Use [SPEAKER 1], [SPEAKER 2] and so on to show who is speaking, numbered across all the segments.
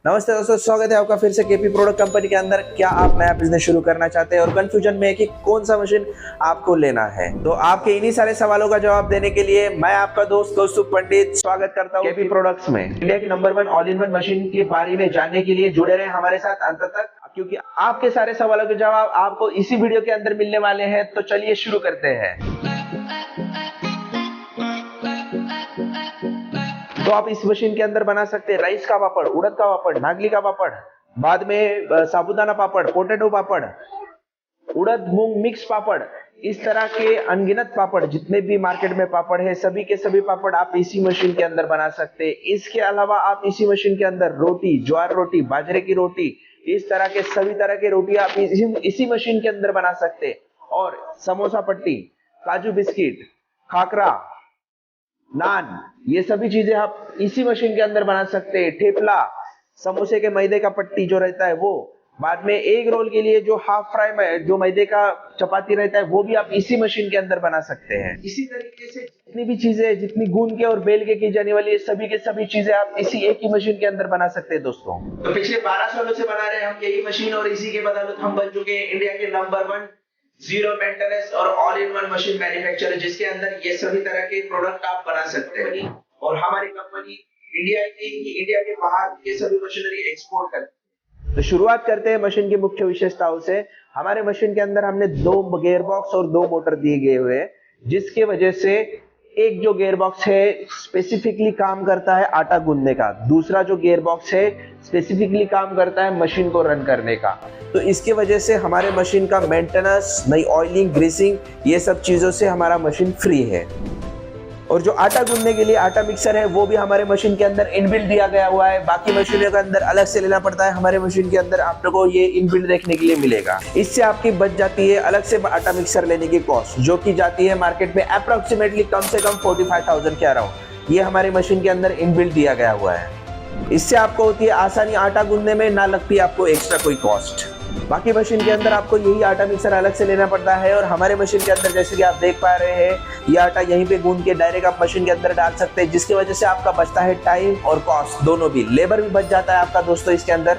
[SPEAKER 1] नमस्ते दोस्तों, स्वागत है आपका फिर से केपी प्रोडक्ट कंपनी के अंदर। क्या आप नया बिजनेस शुरू करना चाहते हैं और कंफ्यूजन में है कि कौन सा मशीन आपको लेना है? तो आपके इन्हीं सारे सवालों का जवाब देने के लिए मैं आपका दोस्त कौस्तुभ पंडित स्वागत करता हूं केपी प्रोडक्ट्स में। इंडिया की number 1 all in one machine के बारे में जानने के लिए जुड़े रहे हमारे साथ अंत तक, क्योंकि आपके सारे सवालों के जवाब आपको इसी वीडियो के अंदर मिलने वाले हैं। तो चलिए शुरू करते हैं। तो आप इस मशीन के अंदर बना सकते हैं राइस का पापड़, उड़द का पापड़, नागली का पापड़, बाद में साबूदाना पापड़, पोटैटो पापड़, उड़द मूंग मिक्स पापड़, इस तरह के अनगिनत पापड़, जितने भी मार्केट में पापड़ है सभी के सभी पापड़ आप इसी मशीन के अंदर बना सकते हैं। इसके अलावा आप इसी मशीन के अंदर रोटी, ज्वार रोटी, बाजरे की रोटी, इस तरह के सभी तरह के रोटी आप इसी मशीन के अंदर बना सकते हैं। और समोसा पट्टी, काजू बिस्किट, खाकरा, नान, ये सभी चीजें आप इसी मशीन के अंदर बना सकते हैं। ठेपला, समोसे के मैदे का पट्टी जो रहता है वो, बाद में एग रोल के लिए जो हाफ फ्राई में जो मैदे का चपाती रहता है वो भी आप इसी मशीन के अंदर बना सकते हैं। इसी तरीके से जितनी भी चीजें, जितनी गूंद के और बेल के की जाने वाली है सभी के सभी चीजें आप इसी एक ही मशीन के अंदर बना सकते हैं दोस्तों। तो पिछले 12 सालों से बना रहे हम यही मशीन और इसी के बदौलत हम बन चुके हैं इंडिया के नंबर 1 जीरो मेंटेनेंस और all in one machine manufacturer, जिसके अंदर ये सभी तरह के प्रोडक्ट आप बना सकते हैं। और हमारी कंपनी इंडिया के बाहर ये सभी मशीनरी एक्सपोर्ट करती है। तो शुरुआत करते हैं मशीन की मुख्य विशेषताओं से। हमारे मशीन के अंदर हमने 2 गियर बॉक्स और 2 मोटर दिए गए हुए हैं, जिसके वजह से एक जो गियर बॉक्स है स्पेसिफिकली काम करता है आटा गूंदने का, दूसरा जो गियर बॉक्स है स्पेसिफिकली काम करता है मशीन को रन करने का। तो इसके वजह से हमारे मशीन का मेंटेनेंस, नई ऑयलिंग, ग्रीसिंग, ये सब चीजों से हमारा मशीन फ्री है। और जो आटा गूंदने के लिए आटा मिक्सर है वो भी हमारे मशीन के अंदर इनबिल्ट दिया गया हुआ है। बाकी मशीनों के अंदर अलग से लेना पड़ता है, हमारे मशीन के अंदर आपको ये इनबिल्ट देखने के लिए मिलेगा। इससे आपकी बच जाती है अलग से आटा मिक्सर लेने की कॉस्ट, जो की जाती है मार्केट में अप्रोक्सीमेटली कम से कम 45,000 के अराउंड। ये हमारे मशीन के अंदर इनबिल्ट दिया गया हुआ है। इससे आपको होती है आसानी आटा गूंदने में, ना लगती है आपको एक्स्ट्रा कोई कॉस्ट। बाकी मशीन के अंदर आपको यही आटा मिक्सर अलग से लेना पड़ता है। और हमारे मशीन के अंदर जैसे कि आप देख पा रहे हैं, ये आटा यहीं पे गूंद के डायरेक्ट आप मशीन के अंदर डाल सकते हैं, जिसकी वजह से आपका बचता है टाइम और कॉस्ट दोनों भी, लेबर भी बच जाता है आपका दोस्तों इसके अंदर।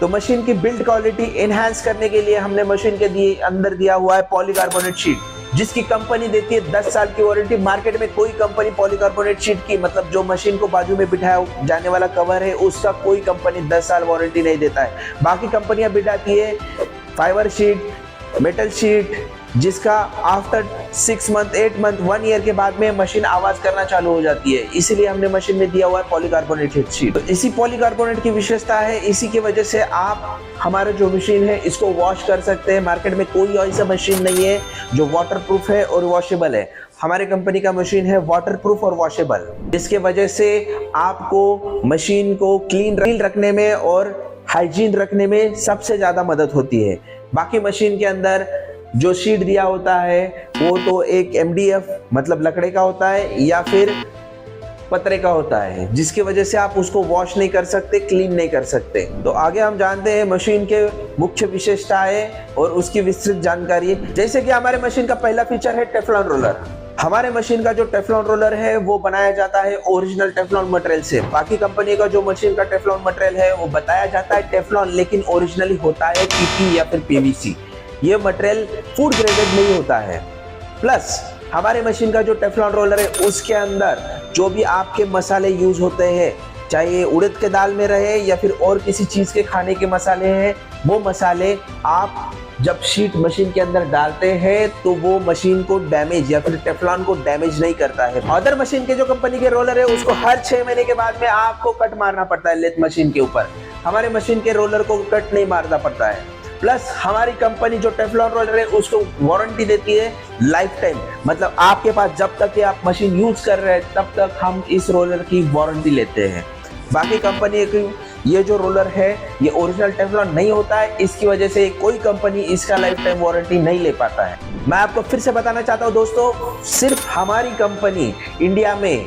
[SPEAKER 1] तो मशीन की बिल्ड क्वालिटी एनहांस करने के लिए हमने मशीन के अंदर दिया हुआ है पॉलीकार्बोनेट शीट, जिसकी कंपनी देती है 10 साल की वारंटी। मार्केट में कोई कंपनी पॉलीकार्बोनेट शीट की, मतलब जो मशीन को बाजू में बिठाया जाने वाला कवर है, उसका कोई कंपनी 10 साल वारंटी नहीं देता है। बाकी कंपनियां बिठाती है फाइबर शीट, मेटल शीट, जिसका आफ्टर 6 मंथ, 8 मंथ, 1 ईयर के बाद में मशीन आवाज करना चालू हो जाती है। इसीलिए हमने मशीन में दिया हुआ है पॉलीकार्बोनेट शीट। तो इसी पॉलीकार्बोनेट की विशेषता है, इसी की वजह से आप हमारे जो मशीन है इसको वॉश कर सकते हैं। मार्केट में कोई ऐसा मशीन नहीं है जो वाटर प्रूफ है और वॉशेबल है। हमारे कंपनी का मशीन है वाटर प्रूफ और वॉशेबल, जिसके वजह से आपको मशीन को क्लीन रखने में और हाइजीन रखने में सबसे ज्यादा मदद होती है। बाकी मशीन के अंदर जो शीट दिया होता है वो तो एक MDF मतलब लकड़े का होता है या फिर पतरे का होता है, जिसकी वजह से आप उसको वॉश नहीं कर सकते, क्लीन नहीं कर सकते। तो आगे हम जानते हैं मशीन के मुख्य विशेषताएं और उसकी विस्तृत जानकारी। जैसे कि हमारे मशीन का पहला फीचर है टेफ्लॉन रोलर। हमारे मशीन का जो टेफ्लॉन रोलर है वो बनाया जाता है ओरिजिनल टेफ्लॉन मटेरियल से। बाकी कंपनी का जो मशीन का टेफ्लॉन मटेरियल है वो बताया जाता है टेफ्लॉन, लेकिन ओरिजिनली होता है PP या फिर PVC। ये मटेरियल फूड ग्रेडेड नहीं होता है। प्लस हमारे मशीन का जो टेफ्लॉन रोलर है उसके अंदर जो भी आपके मसाले यूज होते हैं, चाहे उड़द के दाल में रहे या फिर और किसी चीज के खाने के मसाले हैं, वो मसाले आप जब शीट मशीन के अंदर डालते हैं तो वो मशीन को डैमेज या फिर टेफ्लॉन को डैमेज नहीं करता है। अदर मशीन के जो कंपनी के रोलर है उसको हर 6 महीने के बाद में आपको कट मारना पड़ता है लेथ मशीन के ऊपर। हमारे मशीन के रोलर को कट नहीं मारना पड़ता है। प्लस हमारी कंपनी जो टेफ्लॉन रोलर है उसको वारंटी देती है लाइफ टाइम, मतलब आपके पास जब तक आप मशीन यूज कर रहे हैं तब तक हम इस रोलर की वारंटी लेते हैं। बाकी कंपनी की ये जो रोलर है ये ओरिजिनल टेफ्लॉन नहीं होता है, इसकी वजह से कोई कंपनी इसका लाइफ टाइम वारंटी नहीं ले पाता है। मैं आपको फिर से बताना चाहता हूं दोस्तों, सिर्फ हमारी कंपनी इंडिया में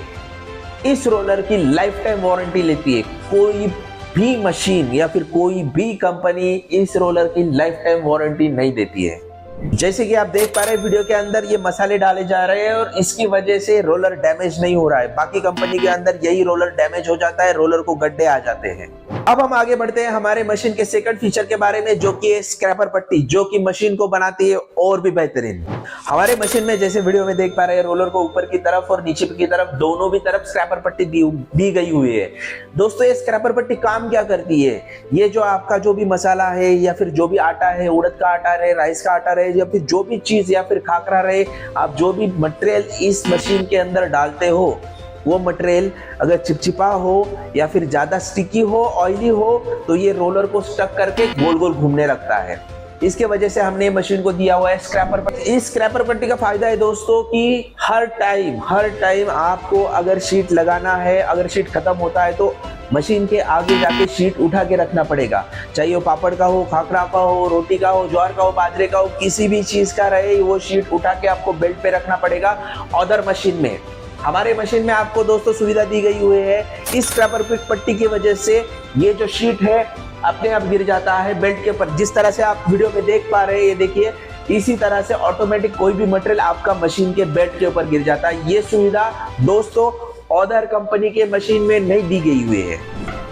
[SPEAKER 1] इस रोलर की लाइफ टाइम वारंटी लेती है। कोई भी मशीन या फिर कोई भी कंपनी इस रोलर की लाइफ टाइम वारंटी नहीं देती है। जैसे कि आप देख पा रहे हैं वीडियो के अंदर ये मसाले डाले जा रहे हैं और इसकी वजह से रोलर डैमेज नहीं हो रहा है। बाकी कंपनी के अंदर यही रोलर डैमेज हो जाता है, रोलर को गड्ढे आ जाते हैं। अब हम आगे बढ़ते हैं हमारे मशीन के सेकंड फीचर के बारे में, जो कि है स्क्रैपर पट्टी, जो कि मशीन को बनाती है और भी बेहतरीन। हमारे मशीन में जैसे वीडियो में देख पा रहे हैं, रोलर को ऊपर की तरफ और नीचे की तरफ दोनों भी तरफ स्क्रैपर पट्टी दी गई हुई है। दोस्तों ये स्क्रैपर पट्टी काम क्या करती है? ये जो आपका जो भी मसाला है या फिर जो भी आटा है, उड़द का आटा रहे, राइस का आटा रहे, या फिर जो भी चीज या फिर खाकरा रहे, आप जो भी मटेरियल इस मशीन के अंदर डालते हो, वो मटेरियल अगर चिपचिपा हो या फिर ज्यादा स्टिकी हो, ऑयली हो, तो ये रोलर को स्टक करके गोल गोल घूमने लगता है। इसके वजह से हमने मशीन को दिया हुआ है स्क्रैपर पट्टी। इस स्क्रैपर पट्टी का फायदा है दोस्तों कि हर टाइम आपको अगर शीट लगाना है, अगर शीट खत्म होता है तो मशीन के आगे जाके शीट उठा के रखना पड़ेगा। चाहे वो पापड़ का हो, खाकरा का हो, रोटी का हो, ज्वार का हो, बाजरे का हो, किसी भी चीज का रहे, वो शीट उठा के आपको बेल्ट पे रखना पड़ेगा। अदर मशीन में, हमारे मशीन में आपको दोस्तों सुविधा दी गई हुई है। इस स्क्रैपर पट्टी की वजह से ये जो शीट है अपने आप गिर जाता है बेल्ट के ऊपर। जिस तरह से आप वीडियो में देख पा रहे हैं, ये देखिए, इसी तरह से ऑटोमेटिक कोई भी मटेरियल आपका मशीन के बेल्ट के ऊपर गिर जाता है। ये सुविधा दोस्तों अदर कंपनी के मशीन में नहीं दी गई हुई है।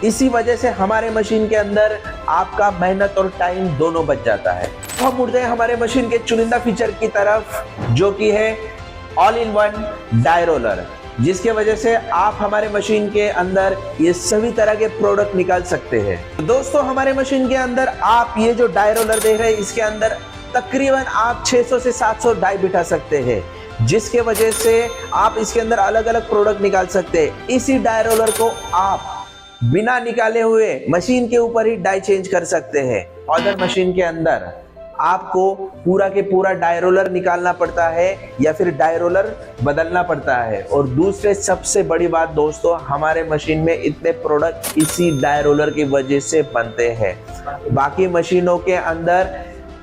[SPEAKER 1] इसी वजह से हमारे मशीन के अंदर आपका मेहनत और टाइम दोनों बच जाता है। तो हम उठते हैं हमारे मशीन के चुनिंदा फीचर की तरफ, जो कि है all in one die roller, जिसके वजह से आप हमारे मशीन के अंदर ये सभी तरह के प्रोडक्ट निकाल सकते हैं। तो दोस्तों हमारे मशीन के अंदर आप ये जो डाई रोलर देख रहे हैं, इसके अंदर तकरीबन आप 600 से 700 डाई बिठा सकते हैं, जिसके वजह से आप इसके अंदर अलग अलग प्रोडक्ट निकाल सकते हैं। इसी डाई रोलर को आप बिना निकाले हुए मशीन के ऊपर ही डाई चेंज कर सकते हैं। अदर मशीन के अंदर आपको पूरा के पूरा डाई रोलर निकालना पड़ता है या फिर डाई रोलर बदलना पड़ता है। और दूसरे सबसे बड़ी बात दोस्तों, हमारे मशीन में इतने प्रोडक्ट इसी डाई रोलर की वजह से बनते हैं। बाकी मशीनों के अंदर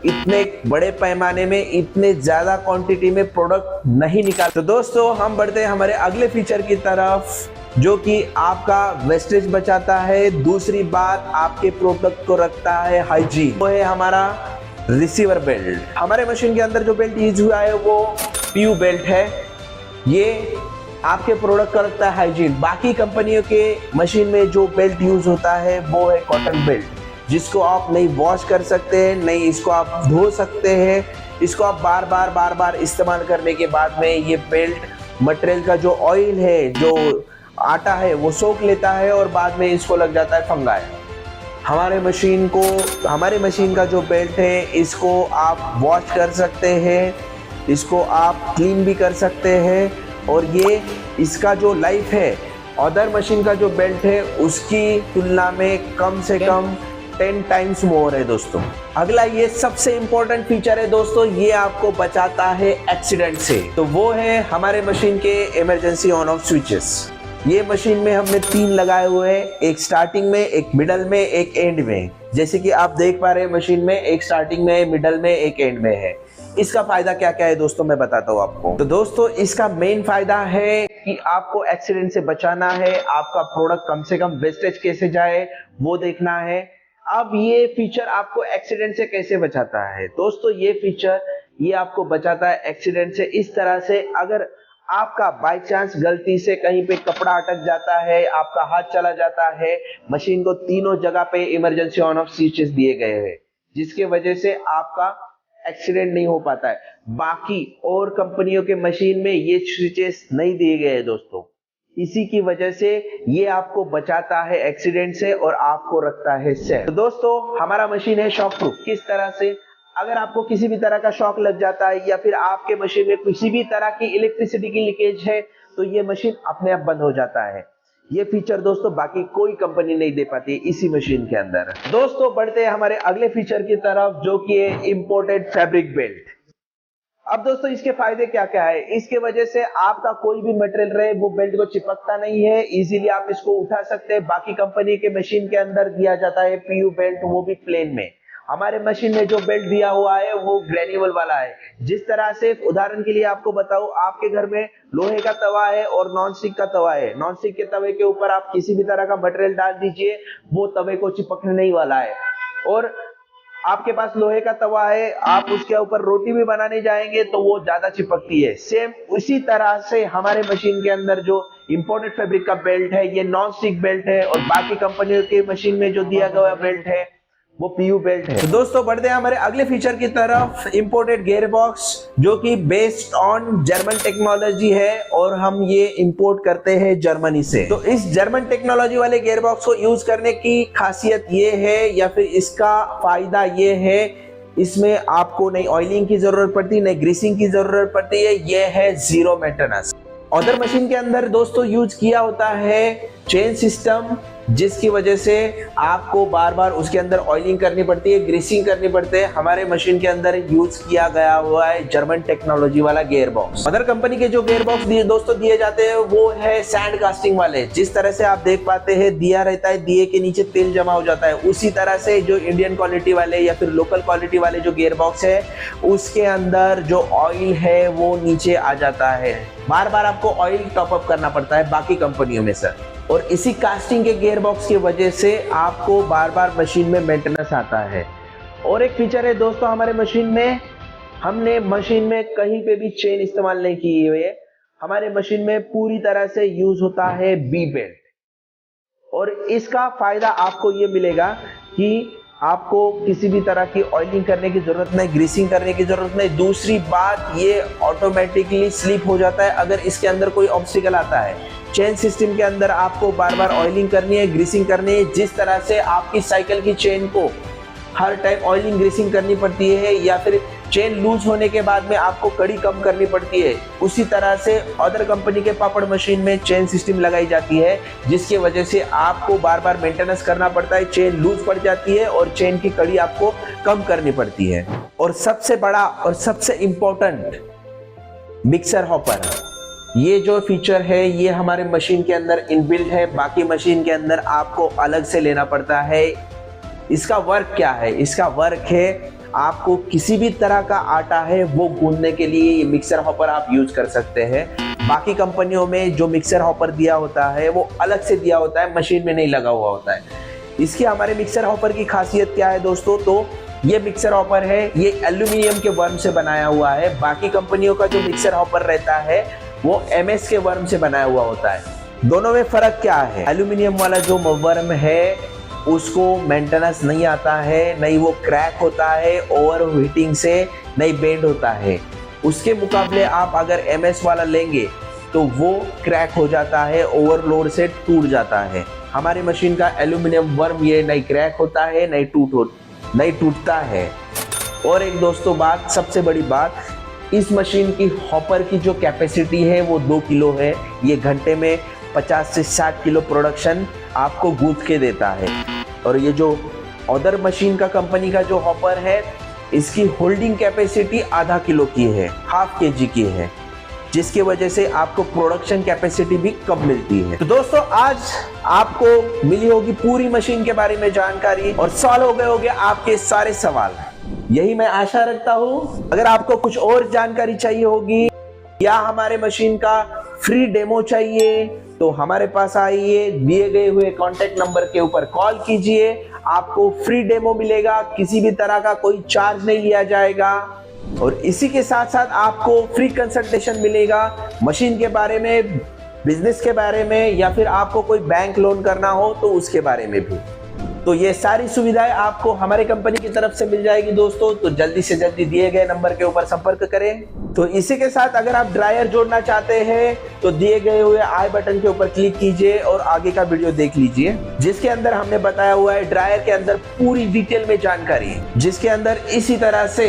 [SPEAKER 1] इतने बड़े पैमाने में, इतने ज्यादा क्वांटिटी में प्रोडक्ट नहीं निकाल। तो दोस्तों हम बढ़ते हैं हमारे अगले फीचर की तरफ, जो कि आपका वेस्टेज बचाता है। दूसरी बात, आपके प्रोडक्ट को रखता है हाइजीन। वो है हमारा रिसीवर बेल्ट। हमारे मशीन के अंदर जो बेल्ट यूज हुआ है वो पीयू बेल्ट है। ये आपके प्रोडक्ट का रखता है हाइजीन। बाकी कंपनियों के मशीन में जो बेल्ट यूज होता है वो है कॉटन बेल्ट, जिसको आप नहीं वॉश कर सकते हैं, नहीं इसको आप धो सकते हैं। इसको आप बार बार इस्तेमाल करने के बाद में ये बेल्ट मटेरियल का जो ऑयल है, जो आटा है, वो सोख लेता है और बाद में इसको लग जाता है फंगाई। हमारे मशीन का जो बेल्ट है, इसको आप वॉश कर सकते हैं, इसको आप क्लीन भी कर सकते हैं। और ये इसका जो लाइफ है अदर मशीन का जो बेल्ट है उसकी तुलना में कम से कम 10 टाइम्स मोर है दोस्तों। अगला ये सबसे इंपॉर्टेंट फीचर है दोस्तों, ये आपको बचाता है एक्सीडेंट से। तो वो है हमारे मशीन के इमरजेंसी ऑन ऑफ स्विचेस। ये मशीन में हमने 3 लगाए हुए हैं, एक स्टार्टिंग में, एक मिडल में, एक एंड में। जैसे कि आप देख पा रहे हैं मशीन में एक स्टार्टिंग में, मिडल में, एक एंड में है। इसका फायदा क्या क्या है दोस्तों मैं बताता हूँ आपको। तो दोस्तों इसका मेन फायदा है कि आपको एक्सीडेंट से बचाना है, आपका प्रोडक्ट कम से कम वेस्टेज कैसे जाए वो देखना है। अब ये फीचर आपको एक्सीडेंट से कैसे बचाता है दोस्तों? ये फीचर ये आपको बचाता है एक्सीडेंट से इस तरह से, अगर आपका बाय चांस गलती से कहीं पे कपड़ा अटक जाता है, आपका हाथ चला जाता है, मशीन को तीनों जगह पे इमरजेंसी ऑन ऑफ स्विचेस दिए गए हैं, जिसके वजह से आपका एक्सीडेंट नहीं हो पाता है। बाकी और कंपनियों के मशीन में ये स्विचेस नहीं दिए गए हैं दोस्तों। इसी की वजह से ये आपको बचाता है एक्सीडेंट से और आपको रखता है सेफ। तो दोस्तों हमारा मशीन है शॉक प्रूफ। किस तरह से? अगर आपको किसी भी तरह का शॉक लग जाता है या फिर आपके मशीन में किसी भी तरह की इलेक्ट्रिसिटी की लीकेज है, तो ये मशीन अपने आप बंद हो जाता है। ये फीचर दोस्तों बाकी कोई कंपनी नहीं दे पाती इसी मशीन के अंदर। दोस्तों बढ़ते हैं हमारे अगले फीचर की तरफ, जो कि है इंपोर्टेड फैब्रिक बेल्ट। अब दोस्तों इसके फायदे क्या क्या है? इसके वजह से आपका कोई भी मटेरियल रहे वो बेल्ट को चिपकता नहीं है, इजीली आप इसको उठा सकते हैं। बाकी कंपनी के मशीन के अंदर दिया जाता है पीयू बेल्ट, वो भी प्लेन में। हमारे मशीन में जो बेल्ट दिया हुआ है वो ग्रेन्यूअल वाला है। जिस तरह से उदाहरण के लिए आपको बताऊं, आपके घर में लोहे का तवा है और नॉन स्टिक का तवा है। नॉन स्टिक के तवे के ऊपर आप किसी भी तरह का मटेरियल डाल दीजिए, वो तवे को चिपकने नहीं वाला है। और आपके पास लोहे का तवा है, आप उसके ऊपर रोटी भी बनाने जाएंगे तो वो ज्यादा चिपकती है। सेम उसी तरह से हमारे मशीन के अंदर जो इंपोर्टेड फैब्रिक का बेल्ट है ये नॉन स्टिक बेल्ट है, और बाकी कंपनियों के मशीन में जो दिया गया बेल्ट है वो पीयू बेल्ट है। तो दोस्तों बढ़ते हैं हमारे अगले फीचर की तरफ, इंपोर्टेड गियर बॉक्स, जो कि बेस्ड ऑन जर्मन टेक्नोलॉजी है और हम ये इंपोर्ट करते हैं जर्मनी से। तो इस जर्मन टेक्नोलॉजी वाले गियर बॉक्स को यूज करने की खासियत ये है या फिर इसका फायदा ये है, इसमें आपको नई ऑयलिंग की जरूरत पड़ती, नई ग्रीसिंग की जरूरत पड़ती है। ये है जीरो मेंटेनेंस। अदर मशीन के अंदर दोस्तों यूज किया होता है चेन सिस्टम, जिसकी वजह से आपको बार बार उसके अंदर ऑयलिंग करनी पड़ती है, ग्रीसिंग करनी पड़ती है। हमारे मशीन के अंदर यूज किया गया हुआ है जर्मन टेक्नोलॉजी वाला गियर बॉक्स। अदर कंपनी के जो गियर बॉक्स दोस्तों दिए जाते हैं वो है सैंड कास्टिंग वाले। जिस तरह से आप देख पाते हैं दिया रहता है, दिए के नीचे तेल जमा हो जाता है, उसी तरह से जो इंडियन क्वालिटी वाले या फिर लोकल क्वालिटी वाले जो गियर बॉक्स है उसके अंदर जो ऑयल है वो नीचे आ जाता है। बार बार आपको ऑयल टॉप अप करना पड़ता है बाकी कंपनियों में सर, और इसी कास्टिंग के गियर बॉक्स की वजह से आपको बार बार मशीन में मेंटेनेंस आता है। और एक फीचर है दोस्तों हमारे मशीन में, हमने मशीन में कहीं पे भी चेन इस्तेमाल नहीं की हुई है। हमारे मशीन में पूरी तरह से यूज होता है बी बेल्ट, और इसका फायदा आपको ये मिलेगा कि आपको किसी भी तरह की ऑयलिंग करने की जरूरत नहीं, ग्रीसिंग करने की जरूरत नहीं। दूसरी बात, ये ऑटोमेटिकली स्लिप हो जाता है अगर इसके अंदर कोई ऑब्स्टिकल आता है। चेन सिस्टम के अंदर आपको बार बार ऑयलिंग करनी है, ग्रीसिंग करनी है। जिस तरह से आपकी साइकिल की चेन को हर टाइम ऑयलिंग ग्रीसिंग करनी पड़ती है, या फिर चेन लूज होने के बाद में आपको कड़ी कम करनी पड़ती है, उसी तरह से अदर कंपनी के पापड़ मशीन में चेन सिस्टम लगाई जाती है, जिसकी वजह से आपको बार बार मेंटेनेंस करना पड़ता है। चेन लूज पड़ जाती है और चेन की कड़ी आपको कम करनी पड़ती है। और सबसे बड़ा और सबसे इंपॉर्टेंट, मिक्सर हॉपर, ये जो फीचर है ये हमारे मशीन के अंदर इनबिल्ट है, बाकी मशीन के अंदर आपको अलग से लेना पड़ता है। इसका वर्क क्या है? इसका वर्क है आपको किसी भी तरह का आटा है वो गूंदने के लिए ये मिक्सर हॉपर आप यूज कर सकते हैं। बाकी कंपनियों में जो मिक्सर हॉपर दिया होता है वो अलग से दिया होता है, मशीन में नहीं लगा हुआ होता है। इसकी हमारे मिक्सर हॉपर की खासियत क्या है दोस्तों? तो ये मिक्सर हॉपर है ये एल्यूमिनियम के वर्म से बनाया हुआ है। बाकी कंपनियों का जो मिक्सर हॉपर रहता है वो MS के वर्म से बनाया हुआ होता है। दोनों में फर्क क्या है? एल्यूमिनियम वाला जो वर्म है उसको मेंटेनेंस नहीं आता है, नहीं वो क्रैक होता है, ओवर हीटिंग से नहीं बेंड होता है। उसके मुकाबले आप अगर MS वाला लेंगे तो वो क्रैक हो जाता है, ओवरलोड से टूट जाता है। हमारी मशीन का एल्यूमिनियम वर्म ये नहीं क्रैक होता है, नहीं टूटता है। और एक दोस्तों बात, सबसे बड़ी बात, इस मशीन की हॉपर की जो कैपेसिटी है वो 2 किलो है। ये घंटे में 50 से 60 किलो प्रोडक्शन आपको गूंथ के देता है। और ये जो अदर मशीन का कंपनी का जो हॉपर है इसकी होल्डिंग कैपेसिटी आधा किलो की है, ½ kg की है, जिसकी वजह से आपको प्रोडक्शन कैपेसिटी भी कम मिलती है। तो दोस्तों आज आपको मिली होगी पूरी मशीन के बारे में जानकारी और सॉल्व हो गए होंगे आपके सारे सवाल, यही मैं आशा रखता हूं। अगर आपको कुछ और जानकारी चाहिए होगी या हमारे मशीन का फ्री डेमो चाहिए तो हमारे पास आइए, दिए गए हुए कॉन्टेक्ट नंबर के ऊपर कॉल कीजिए, आपको फ्री डेमो मिलेगा, किसी भी तरह का कोई चार्ज नहीं लिया जाएगा। और इसी के साथ साथ आपको फ्री कंसल्टेशन मिलेगा मशीन के बारे में, बिजनेस के बारे में, या फिर आपको कोई बैंक लोन करना हो तो उसके बारे में भी। तो ये सारी सुविधाएं आपको हमारे कंपनी की तरफ से मिल जाएगी दोस्तों। तो जल्दी से जल्दी दिए गए नंबर के ऊपर संपर्क करें। तो इसी के साथ अगर आप ड्रायर जोड़ना चाहते हैं तो दिए गए हुए आई बटन के ऊपर क्लिक कीजिए और आगे का वीडियो देख लीजिए, जिसके अंदर हमने बताया हुआ है ड्रायर के अंदर पूरी डिटेल में जानकारी, जिसके अंदर इसी तरह से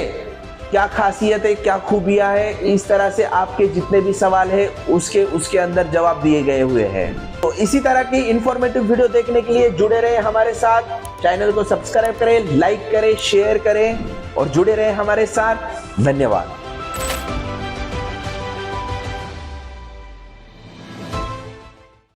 [SPEAKER 1] क्या खासियत है, क्या खूबियां है, इस तरह से आपके जितने भी सवाल है उसके अंदर जवाब दिए गए हुए हैं। तो इसी तरह की इंफॉर्मेटिव वीडियो देखने के लिए जुड़े रहे हमारे साथ, चैनल को सब्सक्राइब करें, लाइक करें, शेयर करें और जुड़े रहे हमारे साथ। धन्यवाद।